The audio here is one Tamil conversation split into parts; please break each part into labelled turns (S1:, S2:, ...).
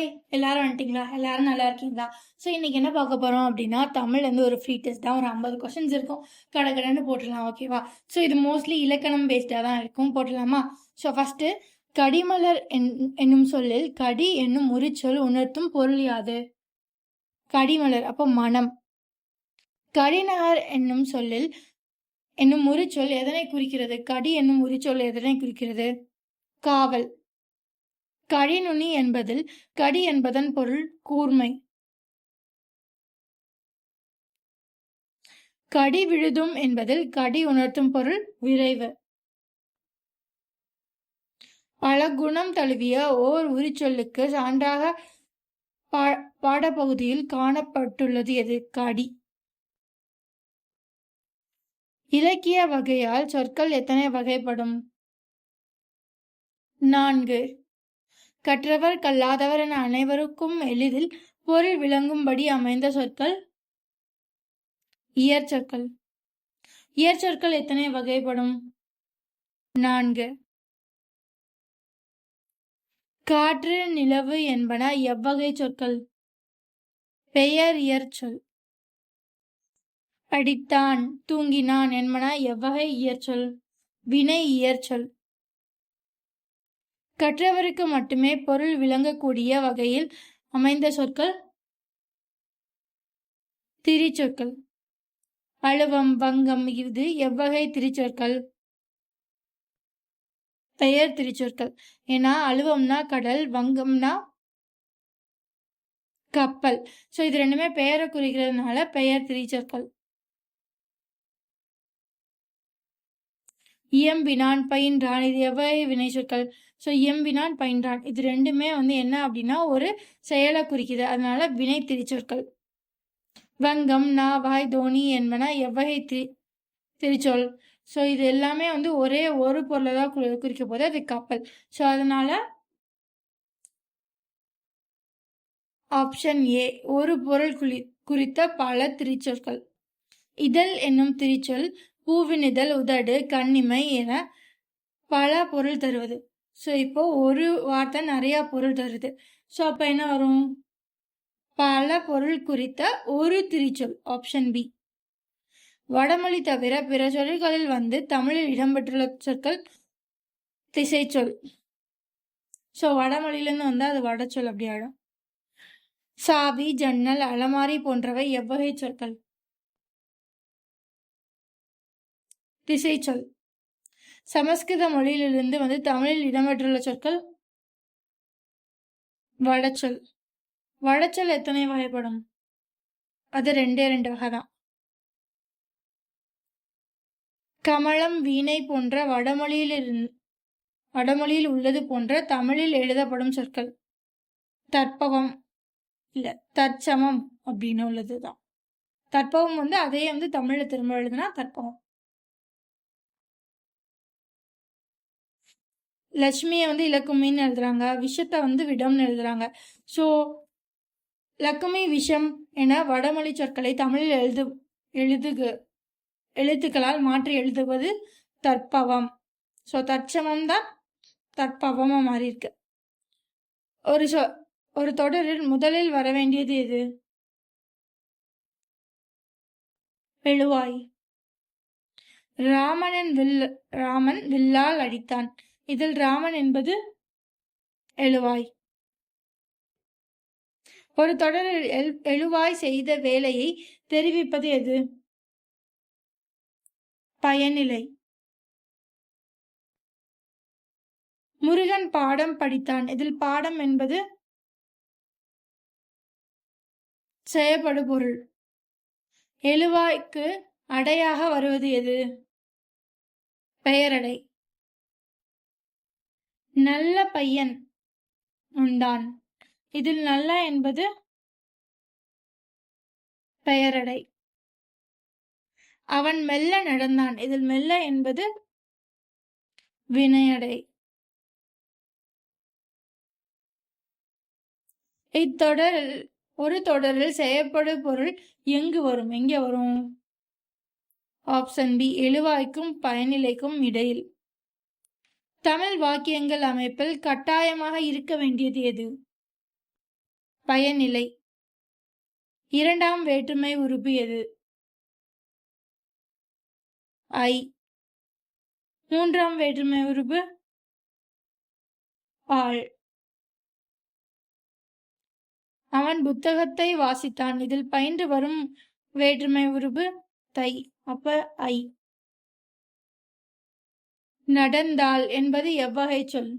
S1: ஹாய், எல்லாரும் வந்துட்டீங்களா? எல்லாரும் நல்லா இருக்கீங்களா? ஸோ இன்னைக்கு என்ன பார்க்க போறோம் அப்படின்னா, தமிழ்லேருந்து ஒரு ஃப்ரீ டெஸ்ட் தான். ஒரு 50 கொஸ்டின்ஸ் இருக்கும். கடகடன்னு போட்டுடலாம், ஓகேவா? ஸோ இது மோஸ்ட்லி இலக்கணம் பேஸ்டாக தான் இருக்கும். போட்டுடலாமா? ஸோ ஃபர்ஸ்ட், கடிமலர் என்னும் சொல்லில் கடி என்னும் உரிச்சொல் உணர்த்தும் பொருள் யாது? கடிமலர் அப்போ மனம். கடிநகர் என்னும் சொல்லில் என்னும் உரிச்சொல் எதனை குறிக்கிறது? கடி என்னும் உரிச்சொல் எதனை குறிக்கிறது? காவல். கடிநுனி என்பதில் கடி என்பதன் பொருள் கூர்மை. கடி விழுதும் என்பதில் கடி உணர்த்தும் பொருள் விரைவு. பல குணம் தழுவிய ஓர் உரிச்சொல்லுக்கு சான்றாக பாடப்பகுதியில் காணப்பட்டுள்ளது எது? கடி. இலக்கிய வகையால் சொற்கள் எத்தனை வகைப்படும்? 4. கற்றவர் கல்லாதவர் என அனைவருக்கும் எளிதில் பொருள் விளங்கும்படி அமைந்த சொற்கள் இயற்சொற்கள். இயற்சொற்கள் எத்தனை வகைப்படும்? 4. காற்று நிலவு என்பன எவ்வகை சொற்கள்? பெயர் இயற்சொல். படித்தான் தூங்கினான் என்பன எவ்வகை இயற்சொல்? வினை இயற்சொல். கற்றவருக்கு மட்டுமே பொருள் விளங்கக்கூடிய வகையில் அமைந்த சொற்கள் திரிச்சொற்கள். அழுவம் வங்கம் இது எவ்வகை திரிச்சொற்கள்? பெயர் திரிச்சொற்கள். ஏன்னா அழுவம்னா கடல், வங்கம்னா கப்பல். ஸோ இது ரெண்டுமே பெயரை குறிக்கிறதுனால பெயர் திரிச்சொற்கள். இயம்பினான் பயின்றான் இது எவ்வகை வினை சொற்கள்? ஸோ இயம்பினான் பயின்றான் இது ரெண்டுமே என்ன அப்படின்னா ஒரு செயலை குறிக்குது, அதனால வினை திரிச்சொற்கள். வங்கம் நாவாய் தோனி என்பன எவ்வகை திரிச்சொல்? ஸோ இது எல்லாமே ஒரே ஒரு பொருளை தான் குறிக்க போது, அது கப்பல். ஸோ அதனால ஆப்ஷன் ஏ ஒரு பொருள் குறித்த பல திரிச்சொற்கள். இதழ் என்னும் திரிச்சொல் பூவினிதழ், உதடு, கண்ணிமை என பல பொருள் தருவது. ஸோ இப்போ ஒரு வார்த்தை நிறைய பொருள் தருது. ஸோ அப்போ என்ன வரும்? பல பொருள் குறித்த ஒரு திரிச்சொல். Option B. வடமொழி தவிர பிற சொல்களில் தமிழில் இடம்பெற்றுள்ள சொற்கள் திசைச்சொல். ஸோ வடமொழியிலேருந்து அது வடச்சொல் அப்படி ஆயிடும். சாவி, ஜன்னல், அலமாரி போன்றவை எவ்வகை சொற்கள்? திசைச்சொல். சமஸ்கிருத மொழியிலிருந்து தமிழில் இடம்பெற்றுள்ள சொற்கள் வடச்சொல். வடச்சொல் எத்தனை வகைப்படும்? அது 2 வகை தான். கமலம், வீணை போன்ற வடமொழியில் உள்ளது போன்ற தமிழில் எழுதப்படும் சொற்கள் தற்பவம் இல்ல தற்சமம் அப்படின்னு உள்ளதுதான். தற்பவம் அதே தமிழ்ல திரும்ப எழுதுனா தற்பவம். லட்சுமியை இலக்குமின்னு எழுதுறாங்க, விஷத்தை விடம்னு எழுதுறாங்க. ஸோ லக்குமி விஷம் என வடமொழி சொற்களை தமிழில் எழுத்துக்களால் மாற்றி எழுதுவது தற்பவம். ஸோ தற்சமம் தான் தற்பவமா மாறி இருக்கு. ஒரு தொடரில் முதலில் வர வேண்டியது எது? எழுவாய். ராமன் வில்லால் அடித்தான் இதில் ராமன் என்பது எழுவாய். ஒரு தொடரில் எழுவாய் செய்த வேலையை தெரிவிப்பது எது? பயனிலை. முருகன் பாடம் படித்தான் இதில் பாடம் என்பது செயற்படு பொருள். எழுவாய்க்கு அடையாக வருவது எது? பெயரடை. நல்ல பையன் உண்டான் இதில் நல்ல என்பது பெயரடை. அவன் மெல்ல நடந்தான் இதில் மெல்ல என்பது வினையடை. ஒரு தொடரில் செயற்படு பொருள் எங்கே வரும்? ஆப்ஷன் பி எழுவாய்க்கும் பயனிலைக்கும் இடையில். தமிழ் வாக்கியங்கள் அமைப்பில் கட்டாயமாக இருக்க வேண்டியது எது? பயனிலை. இரண்டாம் வேற்றுமை உறுப்பு எது? ஐ. மூன்றாம் வேற்றுமை உறுப்பு ஆள். அவன் புத்தகத்தை வாசித்தான். இதில் பயின்று வரும் வேற்றுமை உறுப்பு தை. அப்ப ஐ. நடந்தாள் என்பது எவ்வகை சொல்?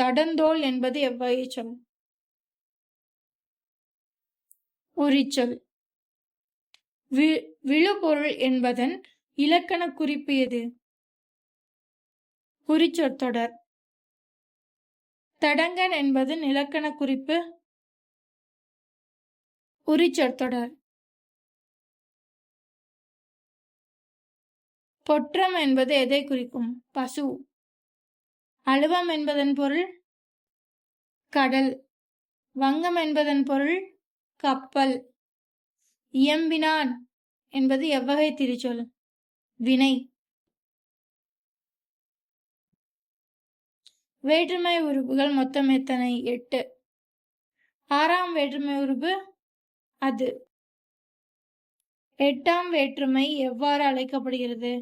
S1: தடந்தோள் என்பது எவ்வகை சொல்? உரிச்சொல். விழுப்பொருள் என்பதன் இலக்கண குறிப்பு எது? குறிச்சொற்றொடர். தடங்கன் என்பதன் இலக்கண குறிப்பு உரிச்சொற்றொடர். பொற்றம் என்பது எதை குறிக்கும்? பசு. அழுவம் என்பதன் பொருள் கடல். வங்கம் என்பதன் பொருள் கப்பல். இயம்பினான் என்பது எவ்வகை திரிச்சொல்? வினை. வேற்றுமை உறுப்புகள் மொத்தம் எத்தனை? 8. ஆறாம் வேற்றுமை உறுப்பு அது. எட்டாம் வேற்றுமை எவ்வாறு அழைக்கப்படுகிறது?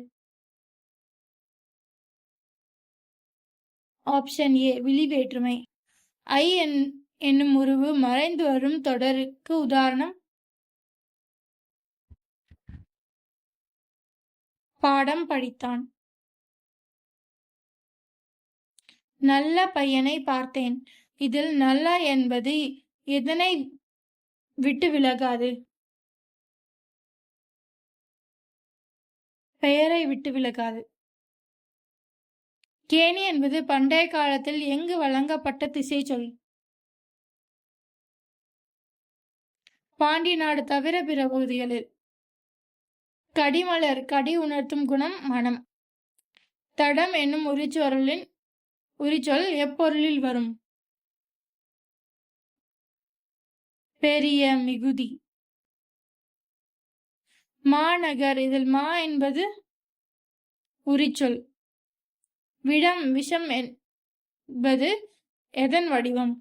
S1: ஆப்ஷன் ஏ விழி வேற்றுமை. ஐ என்னும் உருவு மறைந்து வரும் தொடருக்கு உதாரணம்? பாடம் படித்தான். நல்ல பையனை பார்த்தேன். இதில் நல்ல என்பது எதனை விட்டு விலகாது? பெயரை விட்டு விலகாது. கேணி என்பது பண்டைய காலத்தில் எங்கு வழங்கப்பட்ட திசை சொல்? பாண்டி நாடு தவிர பிற பகுதிகளில். கடிமலர் கடி உணர்த்தும் குணம் மனம். தடம் என்னும் உரிச்சொல் எப்பொருளில் வரும்? பெரிய மிகுதி. மாநகர். இதில் மா என்பது உரிச்சொல். விடம் விஷம் என்பது எதன் வடிவம்?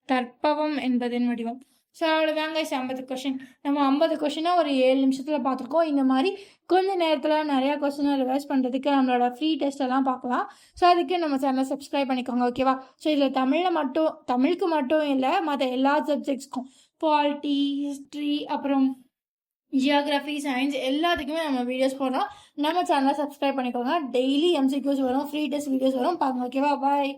S1: தற்பவம் என்பதன் வடிவம். ஸோ அவ்வளோதாங்க 50 கொஷின். நம்ம 50 கொஷினை ஒரு 7 நிமிஷத்தில் பார்த்துருக்கோம். இந்த மாதிரி கொஞ்ச நேரத்தில் நிறையா கொஸ்டினை ரிவைஸ் பண்ணுறதுக்கு நம்மளோட ஃப்ரீ டெஸ்ட் எல்லாம் பார்க்கலாம். ஸோ அதுக்கு நம்ம சேனலை சப்ஸ்கிரைப் பண்ணிக்கோங்க, ஓகேவா? ஸோ இதில் தமிழுக்கு மட்டும் இல்லை, மற்ற எல்லா சப்ஜெக்ட்ஸ்க்கும் பாலிட்டி, ஹிஸ்ட்ரி, அப்புறம் ஜியோகிராஃபி, சயின்ஸ் எல்லாத்துக்குமே நம்ம வீடியோஸ் போடுறோம். நம்ம சேனலை சப்ஸ்கிரைப் பண்ணிக்கோங்க. டெய்லி MCQs வரும், ஃப்ரீ டெஸ்ட் வீடியோஸ் வரும், பாருங்க, ஓகேவா? பாய்.